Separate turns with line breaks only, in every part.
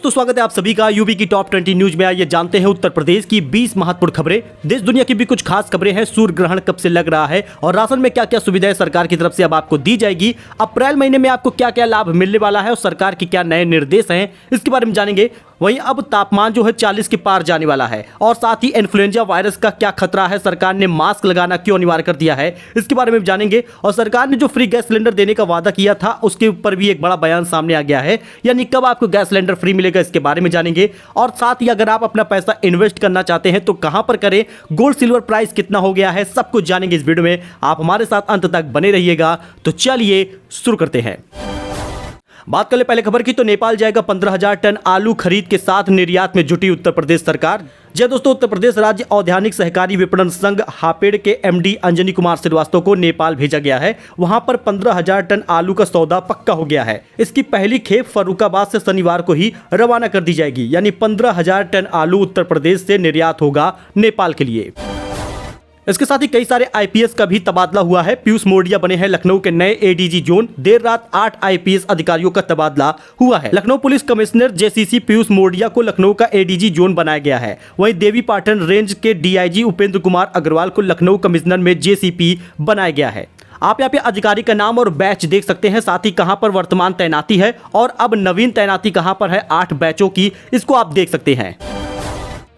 दोस्तों स्वागत है आप सभी का यूपी की टॉप 20 न्यूज में। आइए जानते हैं उत्तर प्रदेश की 20 महत्वपूर्ण खबरें। देश दुनिया की भी कुछ खास खबरें हैं। सूर्य ग्रहण कब से लग रहा है और राशन में क्या क्या सुविधाएं सरकार की तरफ से अब आपको दी जाएगी। अप्रैल महीने में आपको क्या क्या लाभ मिलने वाला है और सरकार के क्या नए निर्देश हैं, इसके बारे में जानेंगे। वहीं अब तापमान जो है 40 के पार जाने वाला है और साथ ही इन्फ्लुएंजा वायरस का क्या खतरा है, सरकार ने मास्क लगाना क्यों अनिवार्य कर दिया है, इसके बारे में जानेंगे। और सरकार ने जो फ्री गैस सिलेंडर देने का वादा किया था उसके ऊपर भी एक बड़ा बयान सामने आ गया है, यानी कब आपको गैस सिलेंडर फ्री मिलेगा इसके बारे में जानेंगे। और साथ ही अगर आप अपना पैसा इन्वेस्ट करना चाहते हैं तो कहां पर करें, गोल्ड सिल्वर प्राइस कितना हो गया है, सब कुछ जानेंगे इस वीडियो में। आप हमारे साथ अंत तक बने रहिएगा। तो चलिए शुरू करते हैं। बात कर ले पहले खबर की, तो नेपाल जाएगा 15,000 टन आलू खरीद के साथ निर्यात में जुटी उत्तर प्रदेश सरकार। जी दोस्तों, उत्तर प्रदेश राज्य औद्यानिक सहकारी विपणन संघ हापेड़ के एमडी अंजनी कुमार श्रीवास्तव को नेपाल भेजा गया है। वहां पर 15,000 टन आलू का सौदा पक्का हो गया है। इसकी पहली खेप फर्रुखाबाद से शनिवार को ही रवाना कर दी जाएगी, यानी 15,000 टन आलू उत्तर प्रदेश से निर्यात होगा नेपाल के लिए। इसके साथ ही कई सारे आईपीएस का भी तबादला हुआ है। पीयूष मोडिया बने हैं लखनऊ के नए एडीजी जोन। देर रात 8 आईपीएस अधिकारियों का तबादला हुआ है। Lucknow police commissioner JCC Piyush Modia को लखनऊ का एडीजी जोन बनाया गया है। वहीं देवी पाटन रेंज के डीआईजी उपेंद्र कुमार अग्रवाल को लखनऊ कमिश्नर में जेसीपी बनाया गया है। आप यहाँ पे अधिकारी का नाम और बैच देख सकते हैं, साथ ही कहां पर वर्तमान तैनाती है और अब नवीन तैनाती कहां पर है 8 बैचों की, इसको आप देख सकते हैं।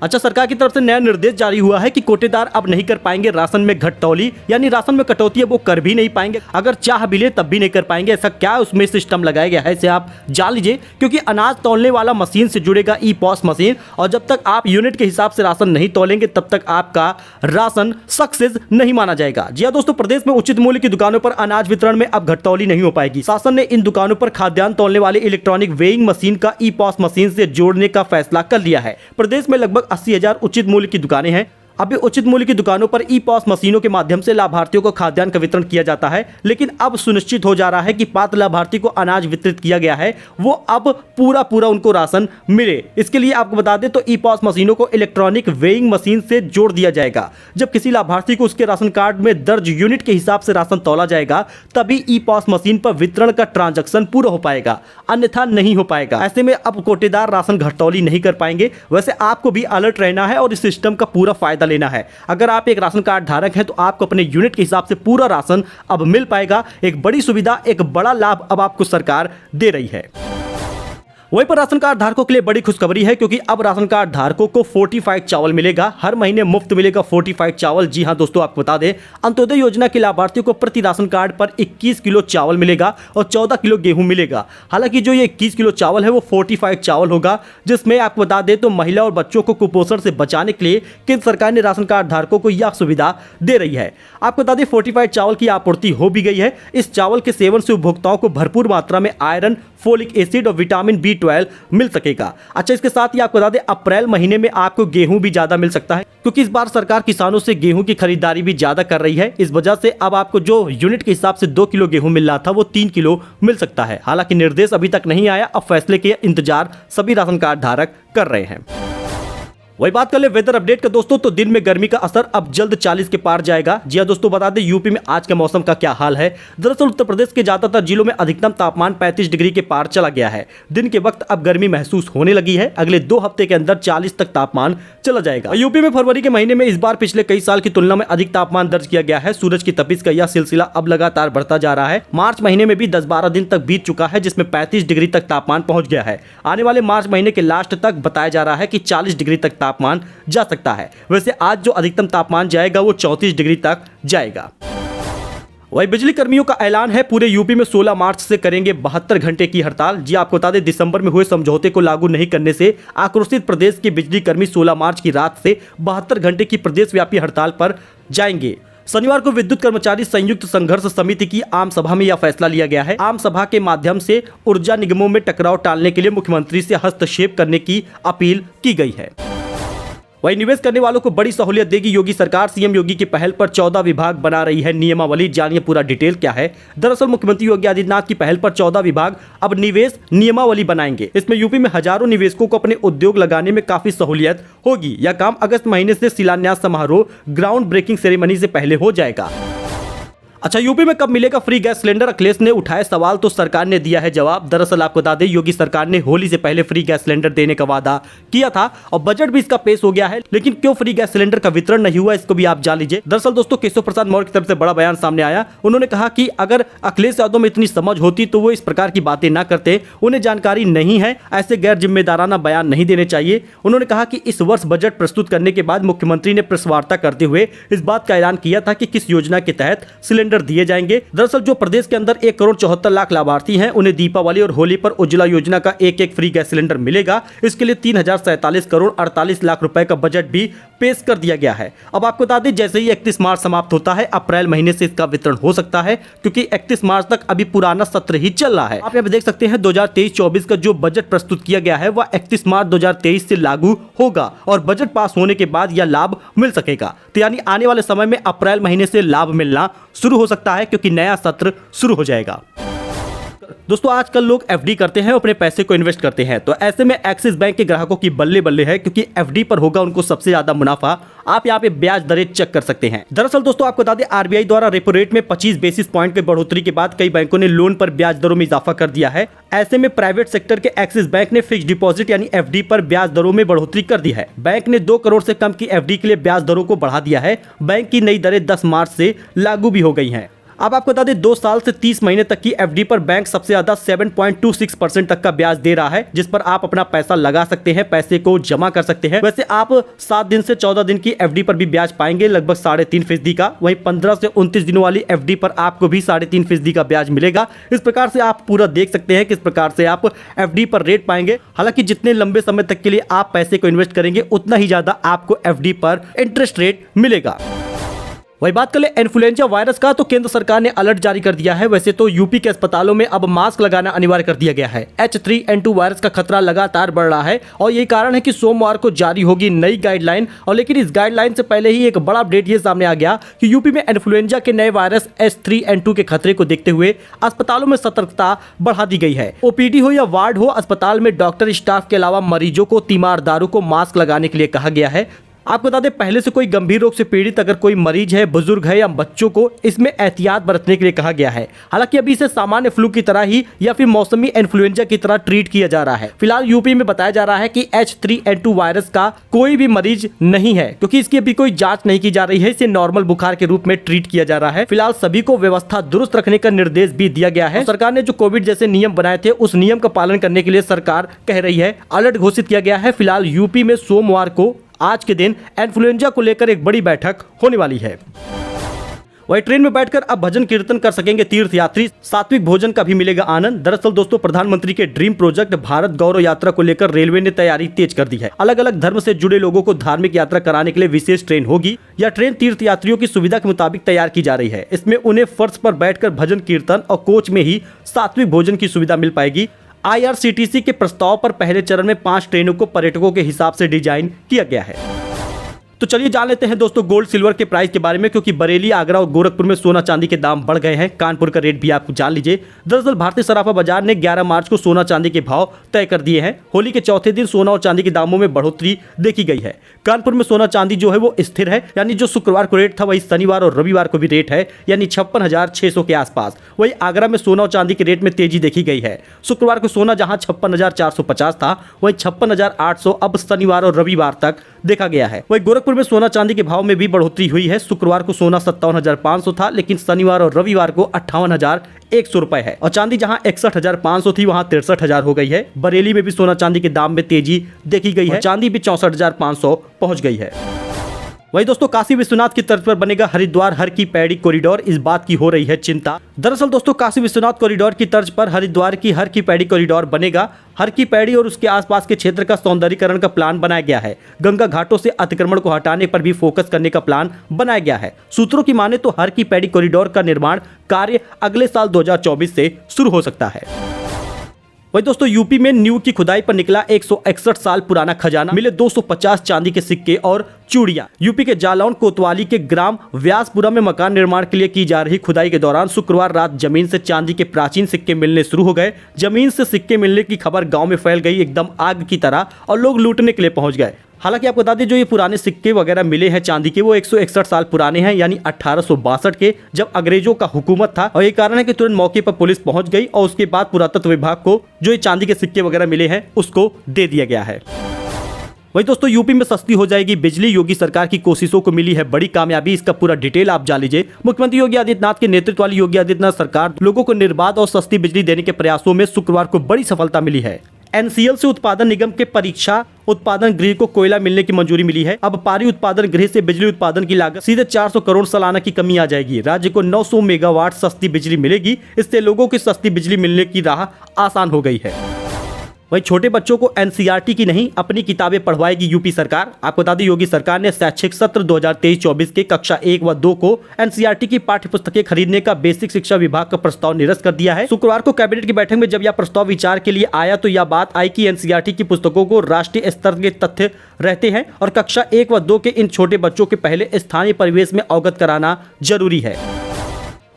अच्छा, सरकार की तरफ से नया निर्देश जारी हुआ है कि कोटेदार अब नहीं कर पाएंगे राशन में घटतौली, यानी राशन में कटौती है वो कर भी नहीं पाएंगे। अगर चाह भी ले तब भी नहीं कर पाएंगे। ऐसा क्या उसमें सिस्टम लगाया गया है, इसे आप जान लीजिए। क्योंकि अनाज तौलने वाला मशीन से जुड़ेगा ई पॉस मशीन, और जब तक आप यूनिट के हिसाब से राशन नहीं तौलेंगे तब तक आपका राशन सक्सेस नहीं माना जाएगा। जी हाँ दोस्तों, प्रदेश में उचित मूल्य की दुकानों पर अनाज वितरण में अब घटतौली नहीं हो पाएगी। शासन ने इन दुकानों पर खाद्यान्न तौलने वाले इलेक्ट्रॉनिक वेइंग मशीन का ई पॉस मशीन से जोड़ने का फैसला कर लिया है। प्रदेश में लगभग 80,000 उचित मूल्य की दुकानें हैं। अभी उचित मूल्य की दुकानों पर ई पॉस मशीनों के माध्यम से लाभार्थियों को खाद्यान्न का वितरण किया जाता है, लेकिन अब सुनिश्चित हो जा रहा है कि पात्र लाभार्थी को अनाज वितरित किया गया है वो अब पूरा उनको राशन मिले। इसके लिए आपको बता दें तो ई पॉस मशीनों को इलेक्ट्रॉनिक वेइंग मशीन से जोड़ दिया जाएगा। जब किसी लाभार्थी को उसके राशन कार्ड में दर्ज यूनिट के हिसाब से राशन तौला जाएगा तभी ई पॉस मशीन पर वितरण का ट्रांजैक्शन पूरा हो पाएगा, अन्यथा नहीं हो पाएगा। ऐसे में अब कोटेदार राशन घटतौली नहीं कर पाएंगे। वैसे आपको भी अलर्ट रहना है और इस सिस्टम का पूरा फायदा लेना है। अगर आप एक राशन कार्ड धारक हैं तो आपको अपने यूनिट के हिसाब से पूरा राशन अब मिल पाएगा। एक बड़ी सुविधा, एक बड़ा लाभ अब आपको सरकार दे रही है। वहीं पर राशन कार्ड धारकों के लिए बड़ी खुशखबरी है, क्योंकि अब राशन कार्ड धारकों को फोर्टिफाइड चावल मिलेगा। हर महीने मुफ्त मिलेगा फोर्टिफाइड चावल। जी हां दोस्तों, आपको बता दें अंत्योदय योजना के लाभार्थियों को प्रति राशन कार्ड पर 21 किलो चावल मिलेगा और 14 किलो गेहूं मिलेगा। हालांकि जो ये 21 किलो चावल है वो फोर्टिफाइड चावल होगा, जिसमें आपको बता दें तो महिला और बच्चों को कुपोषण से बचाने के लिए केंद्र सरकार ने राशन कार्ड धारकों को यह सुविधा दे रही है। आपको बता दें फोर्टिफाइड चावल की आपूर्ति हो भी गई है। इस चावल के सेवन से उपभोक्ताओं को भरपूर मात्रा में आयरन, फोलिक एसिड और विटामिन B12 मिल सकेगा। अच्छा, इसके साथ ही आपको बता दें अप्रैल महीने में आपको गेहूं भी ज्यादा मिल सकता है, क्योंकि इस बार सरकार किसानों से गेहूं की खरीदारी भी ज्यादा कर रही है। इस वजह से अब आपको जो यूनिट के हिसाब से 2 किलो गेहूं मिल रहा था वो 3 किलो मिल सकता है। हालांकि निर्देश अभी तक नहीं आया, अब फैसले के इंतजार सभी राशन कार्ड धारक कर रहे हैं। वही बात कर ले वेदर अपडेट का दोस्तों, तो दिन में गर्मी का असर अब जल्द 40 के पार जाएगा। जी हां दोस्तों, बता दें यूपी में आज के मौसम का क्या हाल है। दरअसल उत्तर प्रदेश के ज्यादातर जिलों में अधिकतम तापमान 35 डिग्री के पार चला गया है। दिन के वक्त अब गर्मी महसूस होने लगी है। अगले 2 हफ्ते के अंदर 40 तक तापमान चला जाएगा। यूपी में फरवरी के महीने में इस बार पिछले कई साल की तुलना में अधिक तापमान दर्ज किया गया है। सूरज की तपिश का यह सिलसिला अब लगातार बढ़ता जा रहा है। मार्च महीने में भी 10-12 दिन तक बीत चुका है, जिसमें 35 डिग्री तक तापमान पहुंच गया है। आने वाले मार्च महीने के लास्ट तक बताया जा रहा है कि 40 डिग्री तक तापमान जा सकता है। वैसे आज जो अधिकतम तापमान जाएगा वो 34 डिग्री तक जाएगा। वही बिजली कर्मियों का ऐलान है, पूरे यूपी में 16 मार्च से करेंगे 72 घंटे की हड़ताल। जी आपको बता दें दिसंबर में हुए समझौते को लागू नहीं करने से आक्रोशित प्रदेश के बिजली कर्मी 16 मार्च की रात से 72 घंटे की प्रदेशव्यापी हड़ताल पर जाएंगे। शनिवार को विद्युत कर्मचारी संयुक्त संघर्ष समिति की आम सभा में यह फैसला लिया गया है। आम सभा के माध्यम से ऊर्जा निगमों में टकराव टालने के लिए मुख्यमंत्री से हस्तक्षेप करने की अपील की गई है। वही निवेश करने वालों को बड़ी सहूलियत देगी योगी सरकार। सीएम योगी की पहल पर 14 विभाग बना रही है नियमावली। जानिए पूरा डिटेल क्या है। दरअसल मुख्यमंत्री योगी आदित्यनाथ की पहल पर 14 विभाग अब निवेश नियमावली बनाएंगे। इसमें यूपी में हजारों निवेशकों को अपने उद्योग लगाने में काफी सहूलियत होगी। यह काम अगस्त महीने से शिलान्यास समारोह ग्राउंड ब्रेकिंग सेरेमनी से पहले हो जाएगा। अच्छा, यूपी में कब मिलेगा फ्री गैस सिलेंडर? अखिलेश ने उठाए सवाल तो सरकार ने दिया है जवाब। दरअसल आपको बता दें, योगी सरकार ने होली से पहले फ्री गैस सिलेंडर देने का वादा किया था और बजट भी इसका पेश हो गया है, लेकिन क्यों फ्री गैस सिलेंडर का वितरण नहीं हुआ, इसको भी आप जान लीजिए। दरअसल दोस्तों, केशव प्रसाद मौर्य की तरफ से बड़ा बयान सामने आया। उन्होंने कहा कि अगर अखिलेश यादव में इतनी समझ होती तो वो इस प्रकार की बातें ना करते, उन्हें जानकारी नहीं है, ऐसे गैर जिम्मेदाराना बयान नहीं देने चाहिए। उन्होंने कहा कि इस वर्ष बजट प्रस्तुत करने के बाद मुख्यमंत्री ने प्रेस वार्ता करते हुए इस बात का ऐलान किया था कि किस योजना के तहत सिलेंडर दिए जाएंगे। दरअसल जो प्रदेश के अंदर 1,74,00,000 लाभार्थी हैं, उन्हें दीपावली और होली पर उज्ज्वला योजना का एक फ्री गैस सिलेंडर मिलेगा। इसके लिए 3,047,48,00,000 रुपए का बजट भी पेश कर दिया गया है। अब आपको बता दें, जैसे ही 31 मार्च समाप्त होता है, अप्रैल महीने से इसका वितरण हो सकता है, क्योंकि 31 मार्च तक अभी पुराना सत्र ही चल रहा है। आप यहाँ पे देख सकते हैं 2023-24 का जो बजट प्रस्तुत किया गया है वह 31 मार्च 2023 से लागू होगा और बजट पास होने के बाद यह लाभ मिल सकेगा। तो यानी आने वाले समय में अप्रैल महीने से लाभ मिलना शुरू हो सकता है, क्योंकि नया सत्र शुरू हो जाएगा। दोस्तों, आजकल लोग एफडी करते हैं, अपने पैसे को इन्वेस्ट करते हैं, तो ऐसे में एक्सिस बैंक के ग्राहकों की बल्ले बल्ले है, क्योंकि एफडी पर होगा उनको सबसे ज्यादा मुनाफा। आप यहाँ पे ब्याज दरें चेक कर सकते हैं। दरअसल दोस्तों, आपको बता दें, आरबीआई द्वारा रेपो रेट में 25 बेसिस पॉइंट की बढ़ोतरी के बाद कई बैंकों ने लोन पर ब्याज दरों में इजाफा कर दिया है। ऐसे में प्राइवेट सेक्टर के एक्सिस बैंक ने फिक्स डिपॉजिट यानी एफडी पर ब्याज दरों में बढ़ोतरी कर दी है। बैंक ने 2 करोड़ से कम की एफडी के लिए ब्याज दरों को बढ़ा दिया है। बैंक की नई दरें 10 मार्च से लागू भी हो गई हैं। अब आपको बता दें, 2 साल से 30 महीने तक की एफडी पर बैंक सबसे ज्यादा 7.26% तक का ब्याज दे रहा है, जिस पर आप अपना पैसा लगा सकते हैं, पैसे को जमा कर सकते हैं। वैसे आप 7 दिन से 14 दिन की एफडी पर भी ब्याज पाएंगे, लगभग 3.5% का। वहीं 15 से 29 दिनों वाली एफडी पर आपको भी 3.5% का ब्याज मिलेगा। इस प्रकार से आप पूरा देख सकते हैं किस प्रकार से आप एफडी पर रेट पाएंगे। हालांकि जितने लंबे समय तक के लिए आप पैसे को इन्वेस्ट करेंगे, उतना ही ज्यादा आपको एफडी पर इंटरेस्ट रेट मिलेगा। वही बात कर ले इन्फ्लुएंजा वायरस का, तो केंद्र सरकार ने अलर्ट जारी कर दिया है। वैसे तो यूपी के अस्पतालों में अब मास्क लगाना अनिवार्य कर दिया गया है। H3N2 वायरस का खतरा लगातार बढ़ रहा है और यही कारण है कि सोमवार को जारी होगी नई गाइडलाइन। और लेकिन इस गाइडलाइन से पहले ही एक बड़ा अपडेट ये सामने आ गया कि यूपी में इन्फ्लुएंजा के नए वायरस H3N2 के खतरे को देखते हुए अस्पतालों में सतर्कता बढ़ा दी गई है। ओपीडी हो या वार्ड हो, अस्पताल में डॉक्टर स्टाफ के अलावा मरीजों को, तीमारदारों को मास्क लगाने के लिए कहा गया है। आपको बता दें, पहले से कोई गंभीर रोग से पीड़ित अगर कोई मरीज है, बुजुर्ग है या बच्चों को इसमें एहतियात बरतने के लिए कहा गया है। हालांकि अभी इसे सामान्य फ्लू की तरह ही या फिर मौसमी इन्फ्लुएंजा की तरह ट्रीट किया जा रहा है। फिलहाल यूपी में बताया जा रहा है कि H3N2 वायरस का कोई भी मरीज नहीं है, क्योंकि इसकी अभी कोई जांच नहीं की जा रही है। इसे नॉर्मल बुखार के रूप में ट्रीट किया जा रहा है। फिलहाल सभी को व्यवस्था दुरुस्त रखने का निर्देश भी दिया गया है। सरकार ने जो कोविड जैसे नियम बनाए थे, उस नियम का पालन करने के लिए सरकार कह रही है। अलर्ट घोषित किया गया है। फिलहाल यूपी में सोमवार को, आज के दिन, इन्फ्लुएंजा को लेकर एक बड़ी बैठक होने वाली है। वही ट्रेन में बैठकर अब भजन कीर्तन कर सकेंगे तीर्थयात्री, सात्विक भोजन का भी मिलेगा आनंद। दरअसल दोस्तों, प्रधानमंत्री के ड्रीम प्रोजेक्ट भारत गौरव यात्रा को लेकर रेलवे ने तैयारी तेज कर दी है। अलग अलग धर्म से जुड़े लोगों को धार्मिक यात्रा कराने के लिए विशेष ट्रेन होगी। यह ट्रेन तीर्थयात्रियों की सुविधा के मुताबिक तैयार की जा रही है। इसमें उन्हें फर्श पर बैठकर भजन कीर्तन और कोच में ही सात्विक भोजन की सुविधा मिल पाएगी। IRCTC के प्रस्ताव पर पहले चरण में 5 ट्रेनों को पर्यटकों के हिसाब से डिजाइन किया गया है। तो चलिए जान लेते हैं दोस्तों गोल्ड सिल्वर के प्राइस के बारे में, क्योंकि बरेली, आगरा और गोरखपुर में सोना चांदी के दाम बढ़ गए हैं। कानपुर का रेट भी आप जान लीजिए। दरअसल भारतीय सराफा बाजार ने 11 मार्च को सोना चांदी के भाव तय कर दिए हैं। होली के चौथे दिन सोना और चांदी के दामों में बढ़ोतरी देखी गई है। कानपुर में सोना चांदी जो है वो स्थिर है, यानी जो शुक्रवार को रेट था वही शनिवार और रविवार को भी रेट है, यानी 56,600 के आसपास। वही आगरा में सोना और चांदी के रेट में तेजी देखी गई है। शुक्रवार को सोना जहां 56,450 था, वहीं 56,800 अब शनिवार और रविवार तक देखा गया है। वही गोरखपुर में सोना चांदी के भाव में भी बढ़ोतरी हुई है। शुक्रवार को सोना 57,500 था, लेकिन शनिवार और रविवार को 58,100 रुपए है। और चांदी जहां 61,500 थी, वहां 63,000 हो गई है। बरेली में भी सोना चांदी के दाम में तेजी देखी गई है। चांदी भी 64,500 पहुंच गई है। वही दोस्तों, काशी विश्वनाथ की तर्ज पर बनेगा हरिद्वार हर की पैड़ी कॉरिडोर, इस बात की हो रही है चिंता। दरअसल दोस्तों, काशी विश्वनाथ कॉरिडोर की तर्ज पर हरिद्वार की हर की पैड़ी कॉरिडोर बनेगा। हर की पैड़ी और उसके आसपास के क्षेत्र का सौंदर्यीकरण का प्लान बनाया गया है। गंगा घाटों से अतिक्रमण को हटाने पर भी फोकस करने का प्लान बनाया गया है। सूत्रों की माने तो हर की पैड़ी कॉरिडोर का निर्माण कार्य अगले साल 2024 से शुरू हो सकता है। वही दोस्तों, यूपी में नींव की खुदाई पर निकला 161 साल पुराना खजाना। मिले 250 चांदी के सिक्के और चूड़ियां। यूपी के जालौन कोतवाली के ग्राम व्यासपुरा में मकान निर्माण के लिए की जा रही खुदाई के दौरान शुक्रवार रात जमीन से चांदी के प्राचीन सिक्के मिलने शुरू हो गए। जमीन से सिक्के मिलने की खबर गांव में फैल गई एकदम आग की तरह और लोग लूटने के लिए पहुंच गए। हालांकि आपको बता दें, जो ये पुराने सिक्के वगैरह मिले हैं चांदी के, वो 161 साल पुराने हैं, यानी 1862 के, जब अंग्रेजों का हुकूमत था। और ये कारण है कि तुरंत मौके पर पुलिस पहुंच गई और उसके बाद पुरातत्व विभाग को जो ये चांदी के सिक्के वगैरह मिले हैं उसको दे दिया गया है। वही दोस्तों, यूपी में सस्ती हो जाएगी बिजली, योगी सरकार की कोशिशों को मिली है बड़ी कामयाबी। इसका पूरा डिटेल आप जान लीजिए। मुख्यमंत्री योगी आदित्यनाथ के नेतृत्व वाली योगी आदित्यनाथ सरकार लोगों को निर्बाध और सस्ती बिजली देने के प्रयासों में शुक्रवार को बड़ी सफलता मिली है। NCL से उत्पादन निगम के परीक्षा उत्पादन गृह को कोयला मिलने की मंजूरी मिली है। अब पारी उत्पादन गृह से बिजली उत्पादन की लागत सीधे 400 करोड़ सालाना की कमी आ जाएगी। राज्य को 900 मेगावाट सस्ती बिजली मिलेगी। इससे लोगों की सस्ती बिजली मिलने की राह आसान हो गई है। वही छोटे बच्चों को NCERT की नहीं, अपनी किताबें पढ़वाएगी यूपी सरकार। आपको बता दें, योगी सरकार ने शैक्षिक सत्र 2023-24 के कक्षा 1 व 2 को NCERT की पाठ्य पुस्तकें खरीदने का बेसिक शिक्षा विभाग का प्रस्ताव निरस्त कर दिया है। शुक्रवार को कैबिनेट की बैठक में जब यह प्रस्ताव विचार के लिए आया तो यह बात आई कि NCERT की पुस्तकों को राष्ट्रीय स्तर के तथ्य रहते हैं और कक्षा 1 व 2 के इन छोटे बच्चों के पहले स्थानीय परिवेश में अवगत कराना जरूरी है।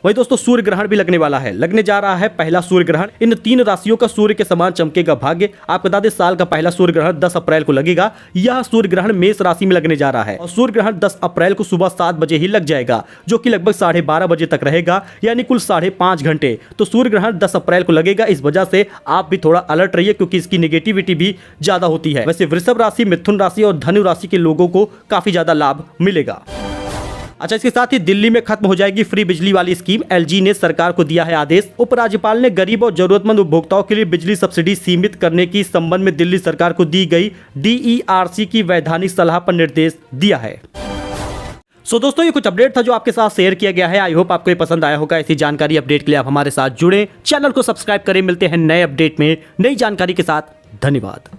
वही दोस्तों, सूर्य ग्रहण भी लगने वाला है, लगने जा रहा है पहला सूर्य ग्रहण। इन 3 राशियों का सूर्य के समान चमकेगा भाग्य। आपको बता दें, साल का पहला सूर्य ग्रहण 10 अप्रैल को लगेगा। यह सूर्य ग्रहण मेष राशि में लगने जा रहा है और सूर्य ग्रहण 10 अप्रैल को सुबह 7 बजे ही लग जाएगा, जो कि लगभग 12:30 बजे तक रहेगा, यानी कुल 5.5 घंटे। तो सूर्य ग्रहण 10 अप्रैल को लगेगा। इस वजह से आप भी थोड़ा अलर्ट रहिए, क्योंकि इसकी नेगेटिविटी भी ज्यादा होती है। वैसे वृषभ राशि, मिथुन राशि और धनु राशि के लोगों को काफी ज्यादा लाभ मिलेगा। अच्छा, इसके साथ ही दिल्ली में खत्म हो जाएगी फ्री बिजली वाली स्कीम। LG ने सरकार को दिया है आदेश। उपराज्यपाल ने गरीब और जरूरतमंद उपभोक्ताओं के लिए बिजली सब्सिडी सीमित करने की संबंध में दिल्ली सरकार को दी गई DERC की वैधानिक सलाह पर निर्देश दिया है। सो दोस्तों, ये कुछ अपडेट था जो आपके साथ शेयर किया गया है। आई होप आपको ये पसंद आया होगा। ऐसी जानकारी अपडेट के लिए आप हमारे साथ जुड़े, चैनल को सब्सक्राइब करें। मिलते हैं नए अपडेट में नई जानकारी के साथ। धन्यवाद।